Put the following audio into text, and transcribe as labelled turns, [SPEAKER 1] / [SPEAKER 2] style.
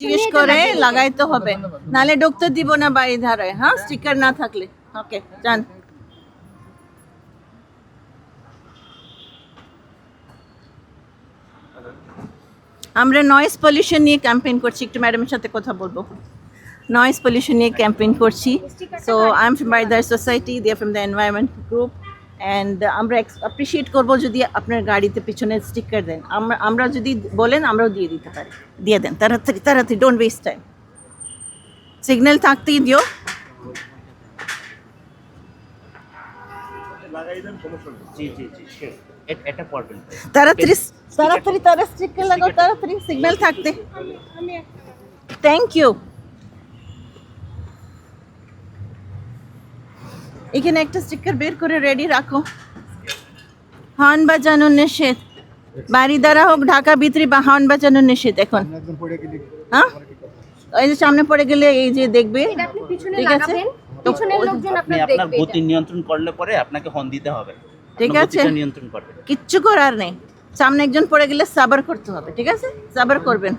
[SPEAKER 1] জিজ্ঞেস করে লাগাইতে হবে, নালে ঢুকতে দিব না বাড়ি ধারে। হ্যাঁ, স্টিকার না থাকলে। ওকে, যান। আমরা নয়েজ পলিউশন নিয়ে ক্যাম্পেইন করছি, একটু ম্যাডামের সাথে কথা বলবো। নয়েজ পলিউশন নিয়ে ক্যাম্পেইন করছি। So I am from Baidar society, they are from the environment group, and আমরা অ্যাপ্রিসিয়েট করবো যদি আপনার গাড়িতে পিছনে স্টিকার দেন। আমরা যদি বলেন আমরাও দিয়ে দিতে পারি। দিয়ে দেন তাড়াতাড়ি তাড়াতাড়ি, ডোন্ট ওয়েস্ট টাইম। সিগন্যাল থাকতেই দিও। তাড়াতাড়ি তাড়াতাড়ি তারা স্টিকার লাগাও, তাড়াতাড়ি সিগন্যাল থাকতে। Thank you. এখানে একটা স্টিকার বের করে রেডি রাখো। হর্ন বাজানো নিষেধ, বাড়ি দ্বারা হোক ঢাকা ভিতরে বা হর্ন বাজানো নিষেধ। এখন হ্যাঁ, এই যে সামনে পড়ে গেলে এই যে দেখবে, ঠিক আছে?
[SPEAKER 2] আপনি আপনার গতি নিয়ন্ত্রণ করলে পরে আপনাকে হর্ন দিতে হবে,
[SPEAKER 1] ঠিক আছে?
[SPEAKER 2] নিয়ন্ত্রণ করবে।
[SPEAKER 1] কিচ্ছু করার নেই, সামনে একজন পড়ে গেলে সাবার করতে হবে, ঠিক আছে? সাবার করবেন।